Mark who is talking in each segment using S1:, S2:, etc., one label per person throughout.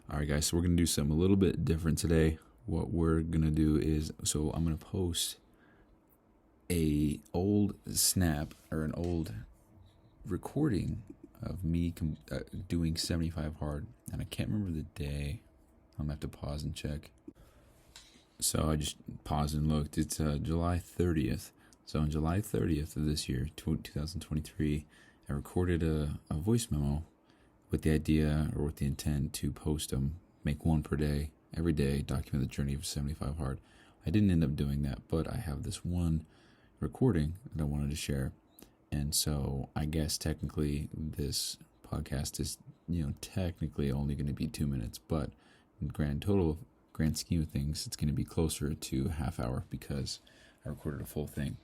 S1: All right, guys, so we're going to do something a little bit different today. What we're going to do is, so I'm going to post a old snap or an old recording of me doing 75 hard, and I can't remember the day. I'm going to have to pause and check. So I just paused and looked. It's July 30th. So on July 30th of this year, 2023, I recorded a voice memo with the idea or with the intent to post them, make one per day, every day, document the journey of 75 hard. I didn't end up doing that, but I have this one recording that I wanted to share. And so I guess technically this podcast is, technically only going to be 2 minutes, but in grand scheme of things, it's going to be closer to a half hour because I recorded a full thing.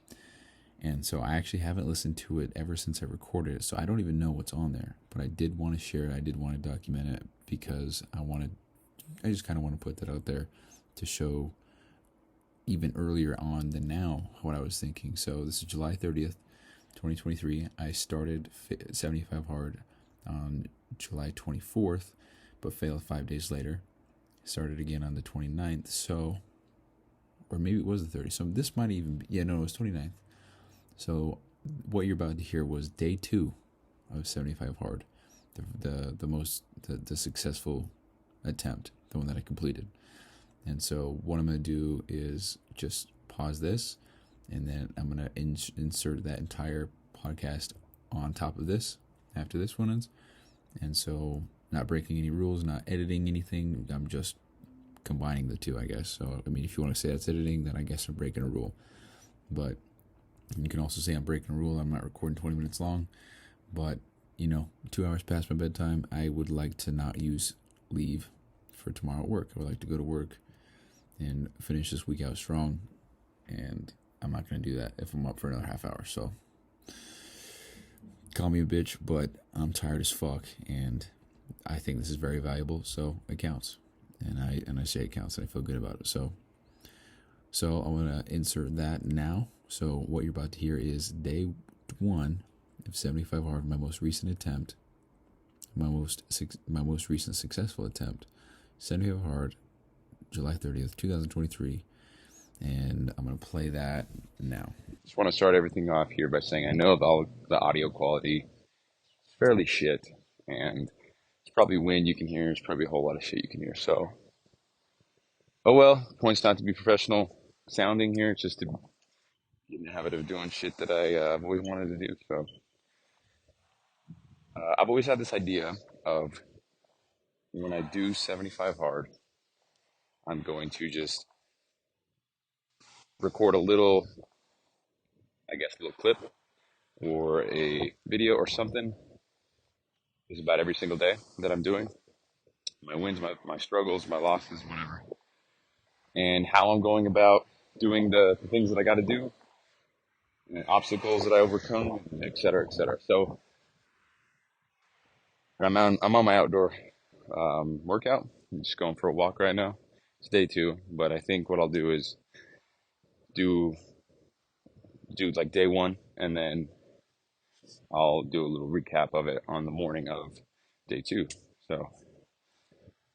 S1: And so I actually haven't listened to it ever since I recorded it. So I don't even know what's on there, but I did want to share it. I did want to document it because I just kind of want to put that out there to show even earlier on than now what I was thinking. So this is July 30th, 2023. I started 75 hard on July 24th, but failed 5 days later. Started again on the 29th. So, or maybe it was the 30th. So this might even be, it was 29th. So what you're about to hear was day 2 of 75 hard, the successful attempt, the one that I completed. And so what I'm going to do is just pause this, and then I'm going to insert that entire podcast on top of this after this one ends. And so not breaking any rules, not editing anything. I'm just combining the two, I guess. So, I mean, if you want to say that's editing, then I guess I'm breaking a rule. But you can also say I'm breaking a rule. I'm not recording 20 minutes long. But, 2 hours past my bedtime, I would like to not use leave for tomorrow at work. I would like to go to work and finish this week out strong. And I'm not going to do that if I'm up for another half hour. So, call me a bitch, but I'm tired as fuck. And I think this is very valuable. So, it counts. And I say it counts, and I feel good about it. So I'm going to insert that now. So what you're about to hear is day 1 of 75 hard, my most recent attempt, my most recent successful attempt, 75 hard, July 30th, 2023, and I'm going to play that now.
S2: Just want to start everything off here by saying I know the audio quality is fairly shit, and it's probably wind you can hear. There's probably a whole lot of shit you can hear. So, oh well. The point's not to be professional sounding here. It's just to get in the habit of doing shit that I've always wanted to do. So, I've always had this idea of when I do 75 hard, I'm going to just record a little, I guess, a little clip or a video or something. Just about every single day that I'm doing. My wins, my struggles, my losses, whatever. And how I'm going about doing the things that I got to do, and obstacles that I overcome, et cetera, et cetera. So I'm on my outdoor workout. I'm just going for a walk right now. It's day 2, but I think what I'll do is do like day 1, and then I'll do a little recap of it on the morning of day 2. So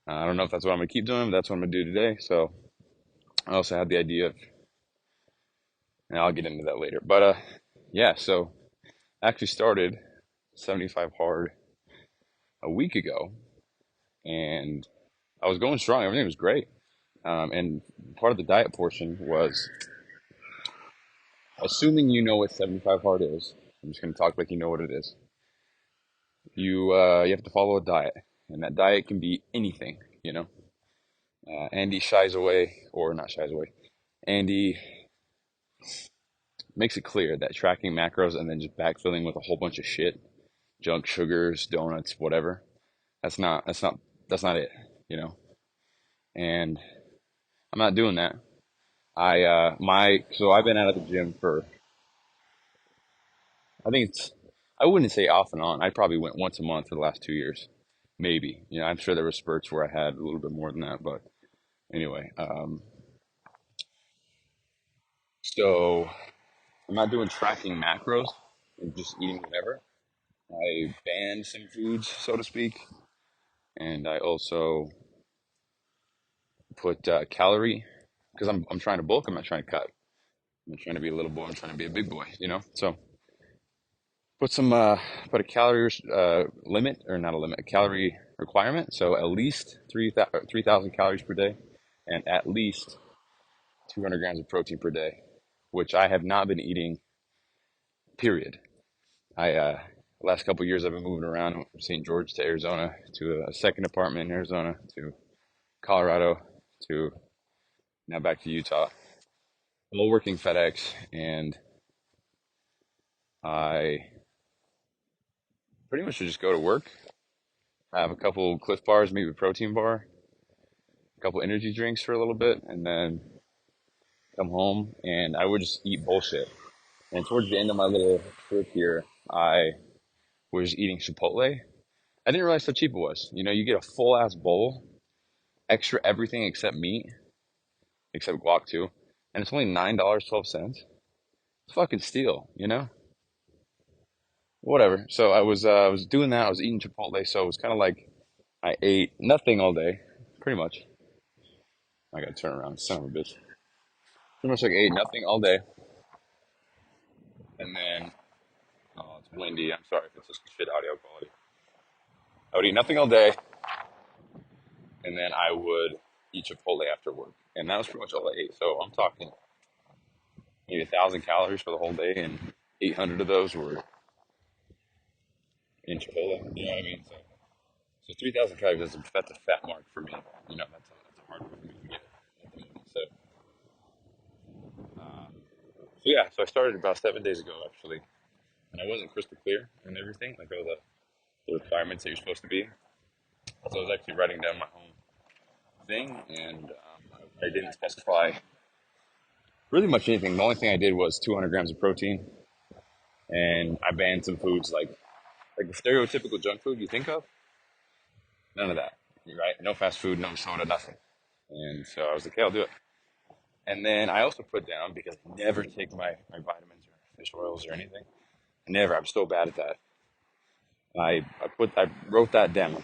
S2: I don't know if that's what I'm gonna keep doing, but that's what I'm gonna do today. So I also had the idea of, and I'll get into that later. But yeah, so I actually started 75 hard a week ago, and I was going strong. Everything was great. And part of the diet portion was, assuming you know what 75 hard is. I'm just going to talk like you know what it is. You have to follow a diet, and that diet can be anything. Andy shies away, or not shies away. Andy makes it clear that tracking macros and then just backfilling with a whole bunch of shit, junk sugars, donuts, whatever. That's not it, you know. And I'm not doing that. So I've been out of the gym for, I think I wouldn't say off and on. I probably went once a month for the last 2 years, maybe. I'm sure there were spurts where I had a little bit more than that, but anyway. So I'm not doing tracking macros and just eating whatever. I banned some foods, so to speak, and I also put calorie, because I'm trying to bulk. I'm not trying to cut. I'm not trying to be a little boy. I'm trying to be a big boy. So put some put a calorie limit, or not a limit, a calorie requirement. So at least 3,000 calories per day, and at least 200 grams of protein per day, which I have not been eating. Period. I last couple of years I've been moving around from St. George to Arizona, to a second apartment in Arizona, to Colorado, to now back to Utah. While working FedEx, and I pretty much just go to work, have a couple Cliff Bars, maybe a protein bar, a couple energy drinks for a little bit, and then come home and I would just eat bullshit. And towards the end of my little trip here, I was eating Chipotle. I didn't realize how cheap it was. You get a full ass bowl, extra everything except meat, except guac too, and it's only $9.12. It's fucking steal. Whatever. So I was doing that. I was eating Chipotle, so it was kind of like I ate nothing all day, pretty much. I gotta turn around, son of a bitch. Pretty much like I ate nothing all day, and then oh, it's windy. I'm sorry if it's just shit audio quality. I would eat nothing all day, and then I would eat Chipotle after work, and that was pretty much all I ate. So I'm talking maybe 1,000 calories for the whole day, and 800 of those were in Chipotle. You know what I mean? So 3,000 calories that's a fat mark for me. That's a hard one for me to get at the moment. So yeah, so I started about 7 days ago actually, and I wasn't crystal clear and everything, like all the requirements that you're supposed to be. So I was actually writing down my own thing, and I didn't specify really much anything. The only thing I did was 200 grams of protein, and I banned some foods like the stereotypical junk food you think of. None of that, right? No fast food, no soda, nothing. And so I was like, okay, I'll do it. And then I also put down, because I never take my vitamins or fish oils or anything. Never. I'm so bad at that. I wrote that down.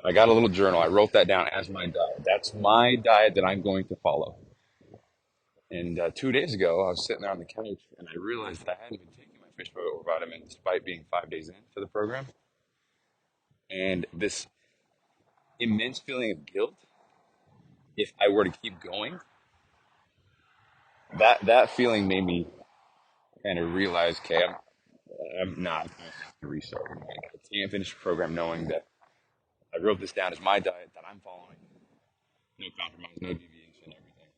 S2: I got a little journal. I wrote that down as my diet. That's my diet that I'm going to follow. And 2 days ago, I was sitting there on the couch and I realized that I hadn't been taking my fish oil vitamin despite being 5 days in to the program. And this immense feeling of guilt, if I were to keep going, that feeling made me kind of realize, okay, I'm not going to have to restart. I can't finish the program knowing that I wrote this down as my diet that I'm following. No compromise, no deviation, everything.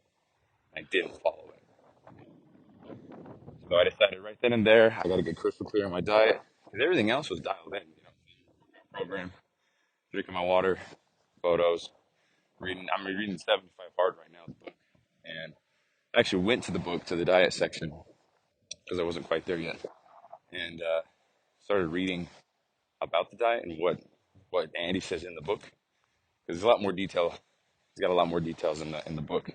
S2: I didn't follow it. So I decided right then and there, I got to get crystal clear on my diet. Because everything else was dialed in. Program, drinking my water, photos, reading. I'm reading 75 Hard right now, the book. And I actually went to the book, to the diet section, because I wasn't quite there yet. And started reading about the diet and what Andy says in the book. Because there's a lot more detail. He's got a lot more details in the book,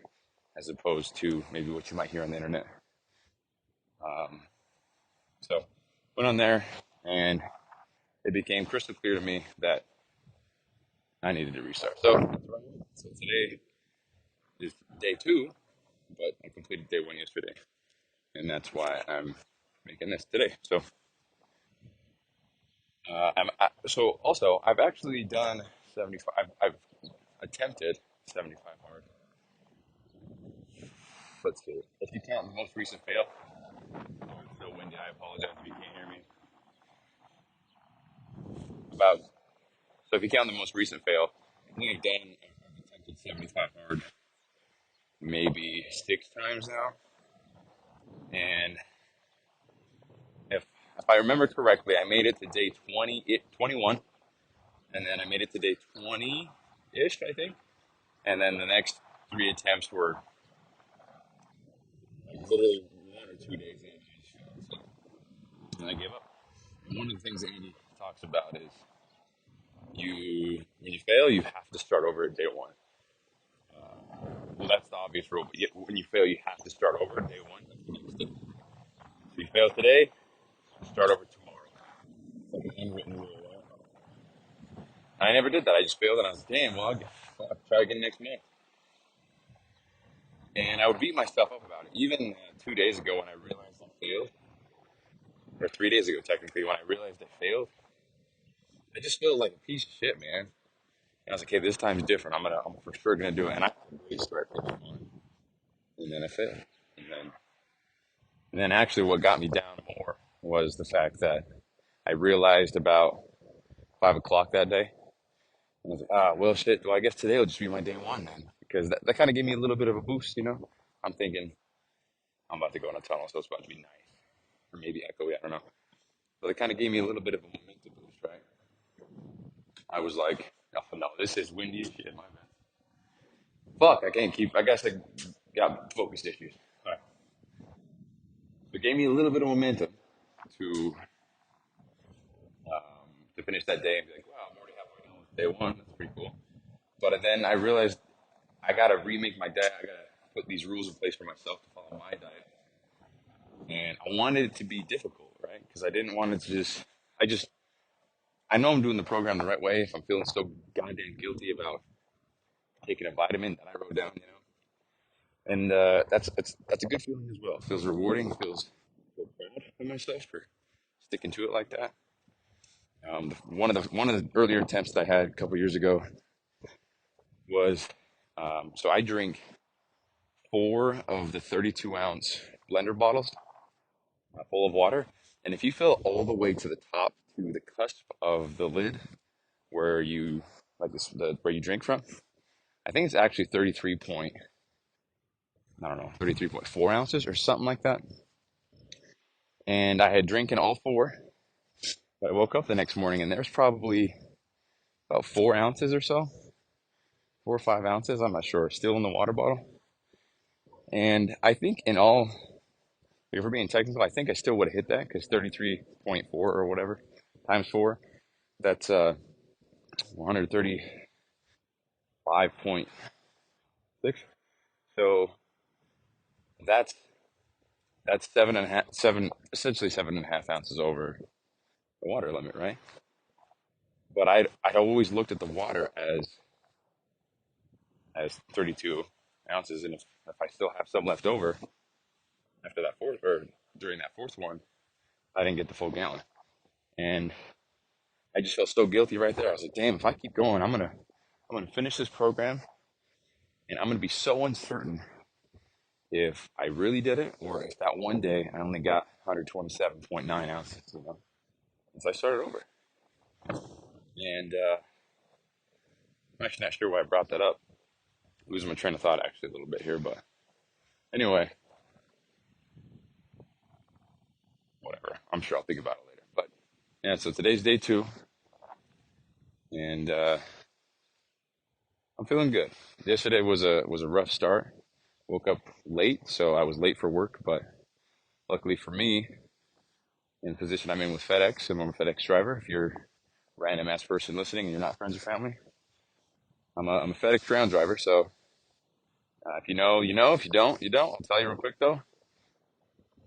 S2: as opposed to maybe what you might hear on the internet. Um, so went on there, and it became crystal clear to me that I needed to restart. So that's what I did. So today is day two, but I completed day one yesterday, and that's why I'm making this today. So so also I've actually done 75. I've attempted 75 hard. Let's see. If you count the most recent fail, oh, it's so windy. I apologize if you can't hear me. About So if you count the most recent fail, I think I've attempted 75 hard maybe 6 times now. And if if I remember correctly, I made it to day 21, and then I made it to day 20-ish, I think. And then the next three attempts were like literally 1 or 2 days in. So, and I gave up. And one of the things that Andy talks about is when you fail, you have to start over at day one. Well, that's the obvious rule, but when you fail, you have to start over at day one. That's the next step. So you fail today, start over tomorrow. It's like an unwritten rule. Right? I never did that. I just failed, and I was like, damn, well, I'll try again next month. And I would beat myself up about it. Even 2 days ago when I realized I failed, or 3 days ago technically when I realized I failed, I just felt like a piece of shit, man. And I was like, "Okay, this time's different. I'm for sure gonna do it." And I had a great start to this one, and then I failed. And then actually, what got me down more was the fact that I realized about 5 o'clock that day. And I was like, well, shit. Well, I guess today will just be my day one then, because that kind of gave me a little bit of a boost, you know. I'm thinking I'm about to go in a tunnel, so it's about to be nice, or maybe echoey. I don't know. But it kind of gave me a little bit of a momentum boost, right? I was like, oh no, this is windy as shit, my man. Fuck, I can't keep. I guess I got focused issues. All right. It gave me a little bit of momentum to to finish that day and be like, wow, I'm already halfway done with day one. That's pretty cool. But then I realized I gotta remake my diet. I gotta put these rules in place for myself to follow my diet, and I wanted it to be difficult, right? Because I didn't want it to just. I know I'm doing the program the right way. If I'm feeling so goddamn guilty about taking a vitamin that I wrote down, you know, and that's a good feeling as well. It feels rewarding. It feels feel proud of myself for sticking to it like that. One of the earlier attempts that I had a couple years ago was so I drink 4 of the 32-ounce blender bottles full of water, and if you fill all the way to the top to the cusp of the lid where you like this the where you drink from, I think it's actually 33 point I don't know 33.4 ounces or something like that. And I had drinking all four. But I woke up the next morning and there's probably about 4 ounces or so, 4 or 5 ounces. I'm not sure, still in the water bottle. And I think in all, if we're being technical, I think I still would have hit that because 33.4 or whatever times four, that's 135.6. So that's that's 7.5 ounces over the water limit, right? But I'd always looked at the water as 32 ounces, and if I still have some left over after that fourth or during that fourth one, I didn't get the full gallon, and I just felt so guilty right there. I was like, damn, if I keep going, I'm gonna finish this program, and I'm gonna be so uncertain if I really did it or if that one day I only got 127.9 ounces, you know. And so I started over, and I'm actually not sure why I brought that up. Losing my train of thought actually a little bit here, but anyway, whatever. I'm sure I'll think about it later. But yeah, so today's day two, and I'm feeling good. Yesterday was a rough start. Woke up late, so I was late for work. But luckily for me, in the position I'm in with FedEx, I'm a FedEx driver. If you're a random ass person listening and you're not friends or family, I'm a FedEx ground driver. So if you know, you know. If you don't, you don't. I'll tell you real quick though.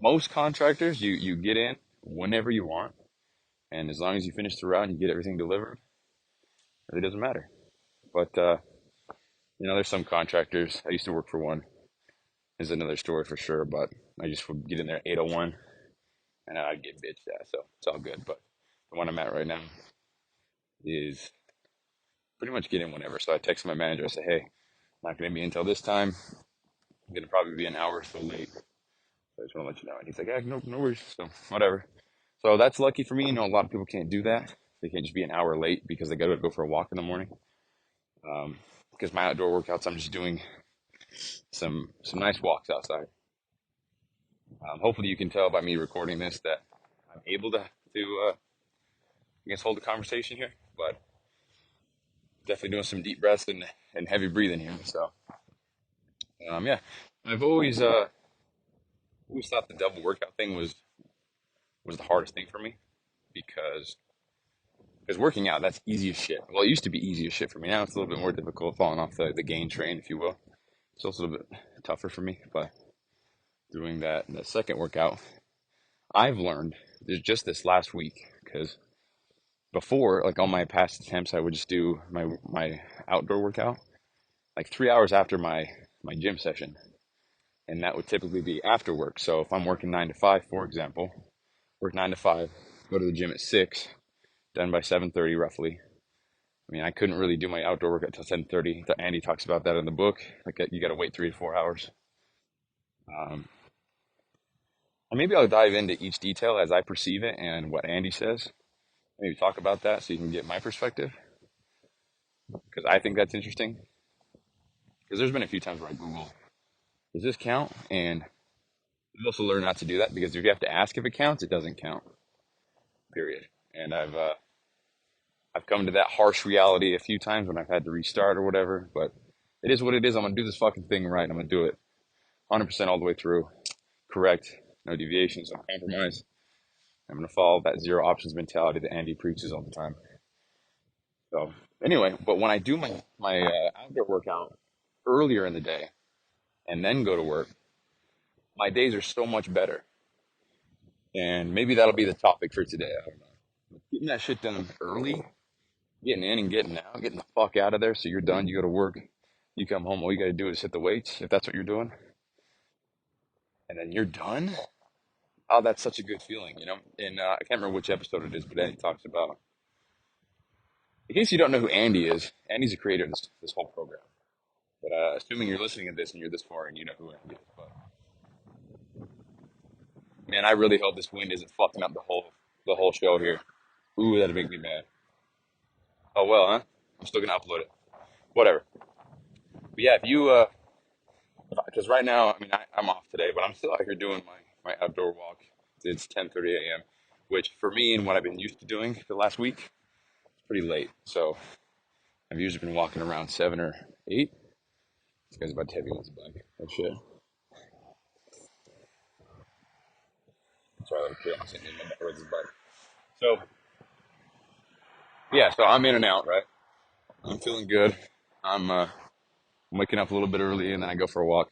S2: Most contractors, you get in whenever you want, and as long as you finish the route and you get everything delivered, it really doesn't matter. But there's some contractors. I used to work for one. Is another story for sure. But I just would get in there at 8:01, and I'd get bitched at. So it's all good. But the one I'm at right now is pretty much get in whenever. So I text my manager. I say, hey, not going to be until this time. I'm going to probably be an hour or so late. So I just want to let you know. And he's like, yeah, no worries. So whatever. So that's lucky for me. A lot of people can't do that. They can't just be an hour late because they got to go for a walk in the morning. Because my outdoor workouts, I'm just doing some nice walks outside. Hopefully, you can tell by me recording this that I'm able to I guess hold a conversation here, but definitely doing some deep breaths and heavy breathing here. So yeah, I've always thought the double workout thing was the hardest thing for me because working out, that's easy as shit. Well, it used to be easy as shit for me. Now it's a little bit more difficult, falling off the gain train, if you will. It's also a little bit tougher for me, but doing that second workout, I've learned just this last week because before, like all my past attempts, I would just do my outdoor workout like 3 hours after my gym session. and that would typically be after work. So if I'm working 9 to 5, for example, work 9 to 5, go to the gym at 6, done by 7:30 roughly. I mean, I couldn't really do my outdoor work until 7:30. Andy talks about that in the book. Like you got to wait 3 to 4 hours. Um, and maybe I'll dive into each detail as I perceive it and what Andy says. Maybe talk about that so you can get my perspective because I think that's interesting. Because there's been a few times where I Google, does this count? And you also learn not to do that because if you have to ask if it counts, it doesn't count. Period. And I've come to that harsh reality a few times when I've had to restart or whatever. But it is what it is. I'm gonna do this fucking thing right. I'm gonna do it 100% all the way through. Correct. No deviations. No compromise. I'm gonna follow that zero options mentality that Andy preaches all the time. So anyway, but when I do my outdoor workout earlier in the day and then go to work, my days are so much better. And maybe that'll be the topic for today. I don't know. Getting that shit done early, getting in and getting out, getting the fuck out of there. So you're done. You go to work. You come home. All you got to do is hit the weights if that's what you're doing, and then you're done. Oh, that's such a good feeling, you know. And I can't remember which episode it is, but Andy talks about. In case you don't know who Andy is, Andy's the creator of this whole program. But assuming you're listening to this and you're this far and you know who Andy is, but man, I really hope this wind isn't fucking up the whole show here. Ooh, that'd make me mad. Oh well, huh? I'm still gonna upload it. Whatever. But yeah, if you because right now, I mean, I'm off today, but I'm still out here doing my outdoor walk. It's 10:30 a.m., which for me and what I've been used to doing for the last week, it's pretty late. So I've usually been walking around 7 or 8. This guy's about to hit me with his bike. Oh shit! Sorry, little kid. I'm sitting in my with his bike. So yeah, so I'm in and out, right? I'm feeling good. I'm waking up a little bit early, and then I go for a walk.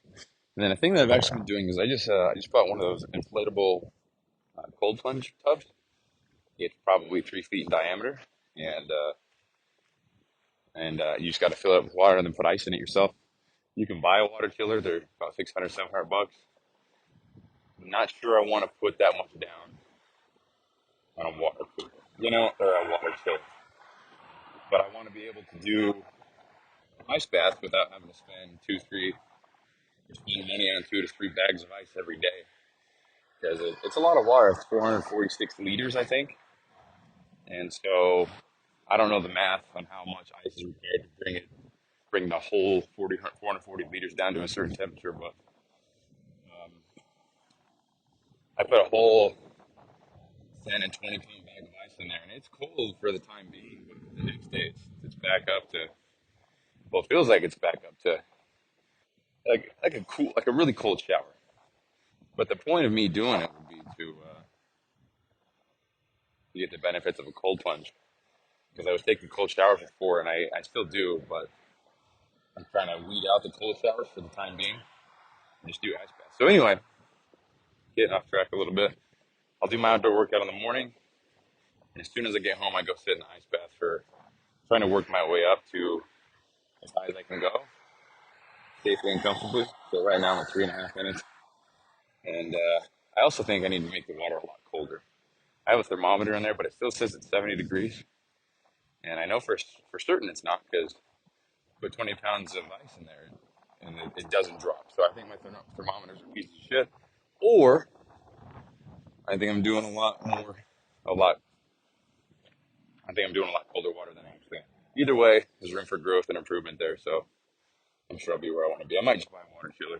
S2: And then a thing that I've actually been doing is I just bought one of those inflatable cold plunge tubs. It's probably 3 feet in diameter, and you just got to fill it up with water and then put ice in it yourself. You can buy a water chiller; they're about 600, $700. I'm not sure I want to put that much down on a water cooler, or a water chiller. But I want to be able to do an ice bath without having to spend spend money on 2 to 3 bags of ice every day because it's a lot of water. It's 446 liters, I think, and so I don't know the math on how much ice is required to bring the whole 440 liters down to a certain temperature, but um, I put a whole 10 and 20 pound bag of ice in there, and it's cold for the time being. But the next day, it's back up to well, it feels like it's back up to like a really cold shower. But the point of me doing it would be to get the benefits of a cold plunge because I was taking cold showers before, and I still do, but I'm trying to weed out the cold showers for the time being and just do ice baths. So anyway, getting off track a little bit. I'll do my outdoor workout in the morning, and as soon as I get home, I go sit in the ice bath for trying to work my way up to as high as I can go, safely and comfortably. So right now I'm at 3.5 minutes, and I also think I need to make the water a lot colder. I have a thermometer in there, but it still says it's 70 degrees, and I know for certain it's not because I put 20 pounds of ice in there, and it doesn't drop. So I think my thermometer's a piece of shit, or I think I'm doing a lot. I think I'm doing a lot colder water than I actually am. Either way, there's room for growth and improvement there, so I'm sure I'll be where I want to be. I might just buy a water chiller,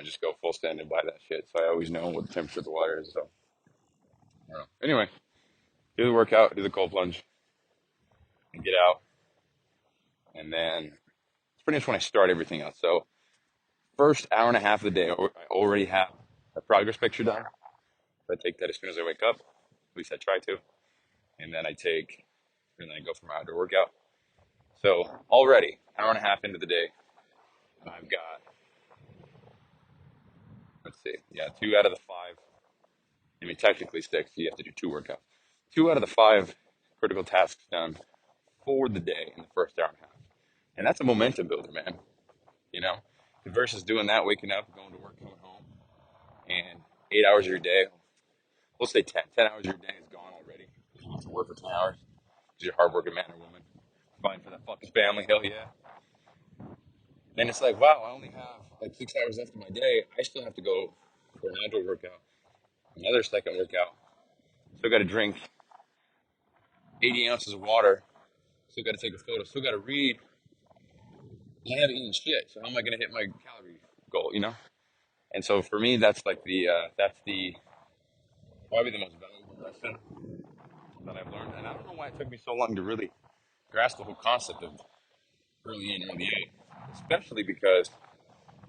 S2: just go full stand and buy that shit, so I always know what the temperature of the water is. So I don't know. Anyway, do the workout, do the cold plunge, and get out, and then it's pretty much when I start everything else. So first hour and a half of the day, I already have a progress picture done. I take that as soon as I wake up. At least I try to, and then I go for my outdoor workout. So already hour and a half into the day, I've got let's see, yeah, 2 out of the 5. I mean, technically 6. You have to do 2 workouts. 2 out of the 5 critical tasks done for the day in the first hour and a half, and that's a momentum builder, man. You know, if versus doing that, waking up, going to work, coming home, and 8 hours of your day, we'll say 10 hours of your day is gone already. You have to work for 10 hours because you're a hardworking man or woman. Fine for that fucking family, hell yeah. Then it's like, wow, I only have like 6 hours left of my day. I still have to go for an outdoor workout, another second workout. Still got to drink 80 ounces of water. Still got to take a photo. Still got to read. I haven't eaten shit. So how am I going to hit my calorie goal? You know. And so for me, that's like that's the probably the most valuable lesson that I've learned. And I don't know why it took me so long to really grasp the whole concept of early in, early out, especially because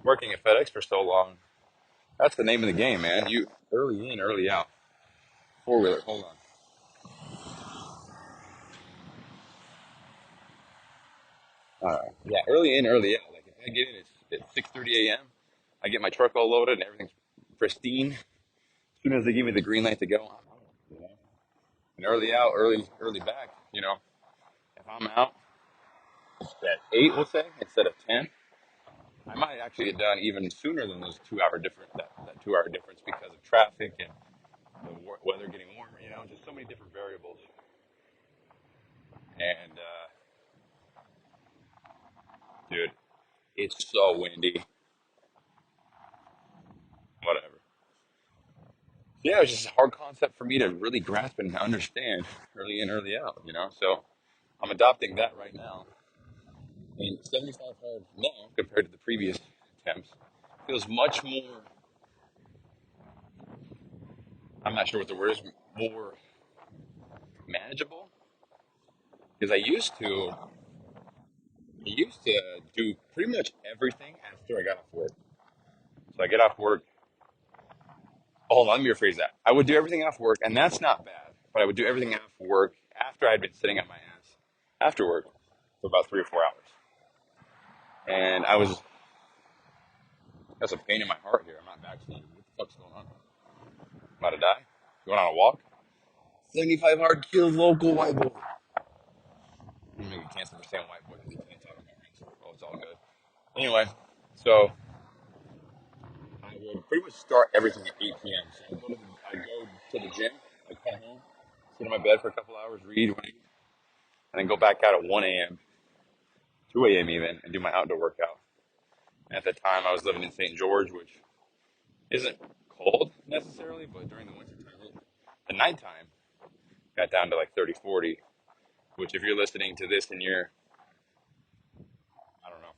S2: working at FedEx for so long, that's the name of the game, man. You early in, early out. Four wheeler. Hold on. Yeah, early in, early out. Like if I get in at 6:30 a.m., I get my truck all loaded and everything's pristine. As soon as they give me the green light to go, I'm out. You know? And early out, early back. You know, if I'm out at 8, we'll say, instead of 10, I might actually get done even sooner than those 2 hour difference. That 2 hour difference because of traffic and the weather getting warmer. You know, just so many different variables. And dude, it's so windy. Whatever. Yeah, it was just a hard concept for me to really grasp and understand early in, early out. You know, so I'm adopting that right now. And 75 hard now compared to the previous attempts feels much more. I'm not sure what the word is. More manageable because I used to do pretty much everything after I got off work. So I get off work. Hold on, let me rephrase that. I would do everything off work, and that's not bad. But I would do everything off work after I'd been sitting on my ass after work for about 3 or 4 hours. And that's a pain in my heart here. I'm not vaccinated. What the fuck's going on? I'm about to die? Going on a walk? 75 hard kills local white boy. I'm gonna get canceled for saying white boy because he can't talk about race. Oh, it's all good. Anyway, so I would pretty much start everything at 8 p.m. So I go to the gym, I come home, sit in my bed for a couple hours, read, and then go back out at 1 a.m., 2 a.m. even, and do my outdoor workout. And at the time, I was living in St. George, which isn't cold necessarily, but during the winter time, the nighttime got down to like 30, 40, which if you're listening to this and you're, I don't know,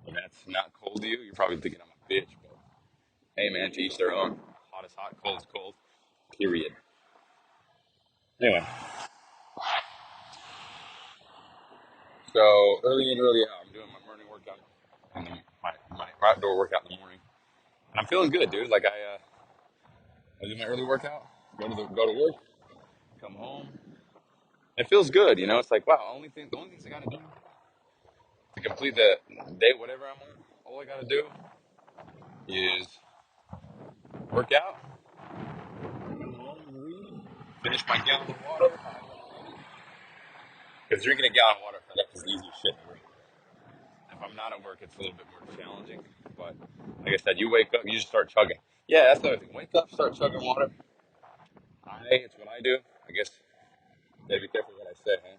S2: and that's not cold to you, you're probably thinking I'm a bitch, but hey man, to each their own. Hot is hot, cold is cold, period. Anyway, so early in, early out, I'm doing my morning workout and then my outdoor workout in the morning. And I'm feeling good, dude. Like I do my early workout, go to work, come home. It feels good, you know. It's like wow, the only things I gotta do to complete the day, whatever I'm on, all I gotta do is work out, come home, read, finish my gallon of water. Because drinking a gallon of water that's the easiest shit ever. If I'm not at work, it's a little bit more challenging. But like I said, you wake up, you just start chugging. Yeah, that's the other thing. Wake up, start chugging water. It's what I do. I guess gotta be careful what I say, man.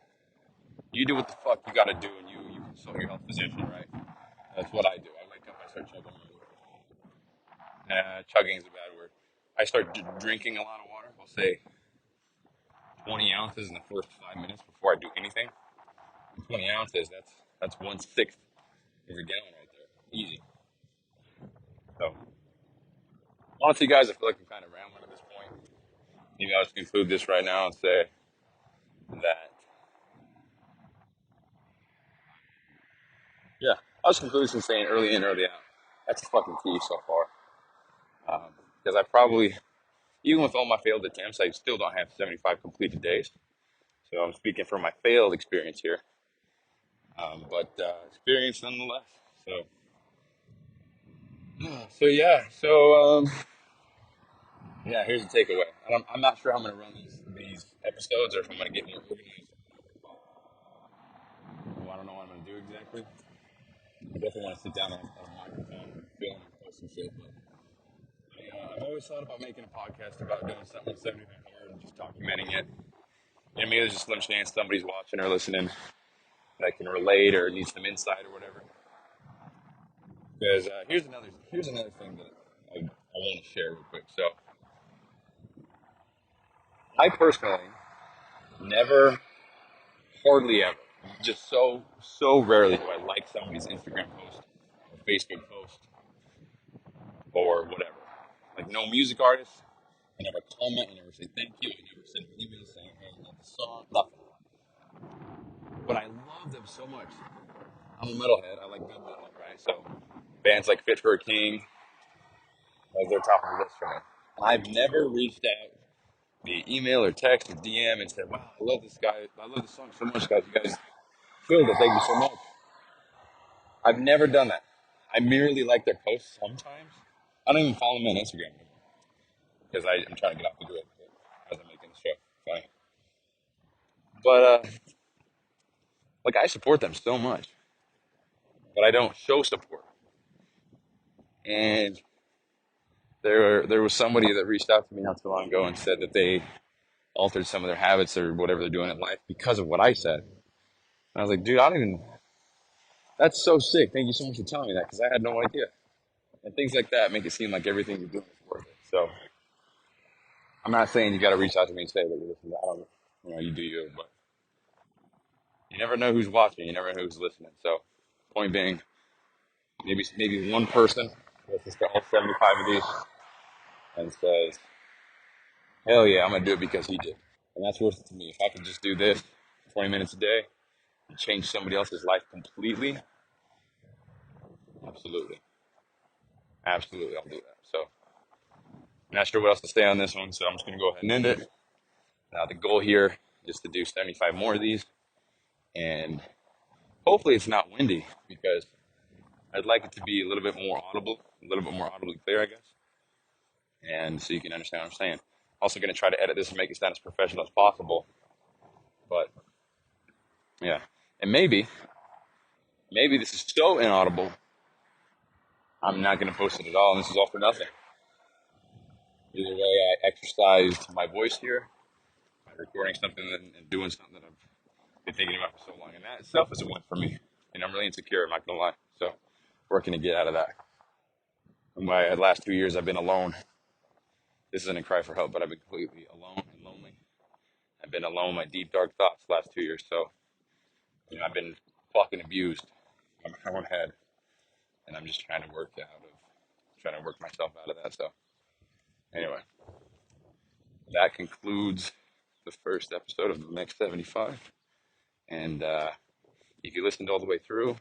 S2: You do what the fuck you gotta do, and you consult your health physician, right? That's what I do. I wake up, I start chugging water. Chugging is a bad word. I start drinking a lot of water. I'll say 20 ounces in the first 5 minutes before I do anything. And 20 ounces, that's 1/6 of a gallon right there. Easy. So honestly, guys, I feel like I'm kind of rambling at this point. Maybe I'll just conclude this right now and say that, yeah, I'll just conclude this and saying early in, early out. That's the fucking key so far. Because I probably, even with all my failed attempts, I still don't have 75 completed days. So I'm speaking from my failed experience here, but experience nonetheless. So, so yeah, yeah. Here's the takeaway. I'm not sure how I'm gonna run these episodes, or if I'm gonna get more organized. Well, I don't know what I'm gonna do exactly. I definitely want to sit down on a microphone and film and post some shit. But I've always thought about making a podcast about doing something with 75 hard and just documenting it. And maybe there's a slim chance somebody's watching or listening that can relate or needs some insight or whatever. Because here's another thing that I want to share real quick. So I personally never, hardly ever, just so rarely do I like somebody's Instagram post or Facebook post or whatever. Like no music artist, I never comment, I never say thank you, I never send an email saying hey, I love the song, nothing. But I love them so much. I'm a metalhead. I like good metal, right? So bands like Fit for a King, like they're top of the list for me. I've never reached out via email or text or DM and said, "Wow, I love this guy. I love this song so much, guys. You guys killed it. Thank you so much." I've never done that. I merely like their posts sometimes. I don't even follow them on Instagram anymore because I'm trying to get off the grid as I'm making the show. Fine. But like I support them so much, but I don't show support. And there was somebody that reached out to me not too long ago and said that they altered some of their habits or whatever they're doing in life because of what I said. And I was like, dude, I don't even. That's so sick. Thank you so much for telling me that because I had no idea. And things like that make it seem like everything you're doing is worth it. So I'm not saying you got to reach out to me and say that you listen. I don't, you do you, but you never know who's watching. You never know who's listening. So point being, maybe one person listens to all 75 of these and says, hell yeah, I'm gonna do it because he did. And that's worth it to me. If I could just do this 20 minutes a day and change somebody else's life completely, absolutely. Absolutely, I'll do that. So, not sure what else to say on this one, so I'm just going to go ahead and end it. Now, the goal here is to do 75 more of these, and hopefully it's not windy because I'd like it to be a little bit more audible, a little bit more audibly clear, I guess, and so you can understand what I'm saying. Also going to try to edit this and make it sound as professional as possible, but yeah. And maybe this is so inaudible, I'm not going to post it at all, and this is all for nothing. Either way, I exercised my voice here by recording something and doing something that I've been thinking about for so long, and that itself is a win for me. And I'm really insecure, I'm not going to lie. So, working to get out of that. In my last 2 years, I've been alone. This isn't a cry for help, but I've been completely alone and lonely. I've been alone with my deep, dark thoughts the last 2 years. So, I've been fucking abused in my own head, and I'm just trying to work myself out of that. So, anyway, that concludes the first episode of the next 75. And if you listened all the way through,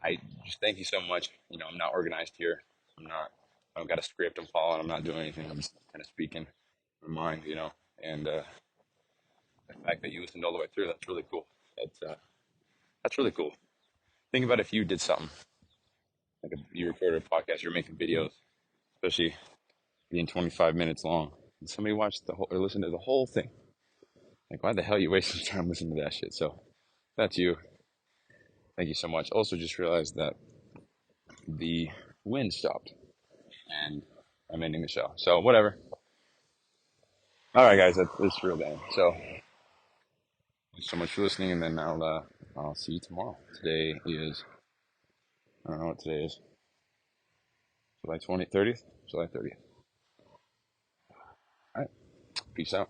S2: I just thank you so much. I'm not organized here. I don't got a script I'm following. I'm not doing anything. I'm just kind of speaking my mind. And the fact that you listened all the way through, that's really cool. That's really cool. Think about if you did something like you recorded a podcast, you're making videos, especially being 25 minutes long, and somebody watched the whole or listened to the whole thing. Like, why the hell are you wasting time listening to that shit? So that's you. Thank you so much. Also, just realized that the wind stopped, and I'm ending the show. So whatever. All right, guys, that's real bad. So thanks so much for listening, and then I'll see you tomorrow. Today is I don't know what today is. July 30th. July 30th. All right. Peace out.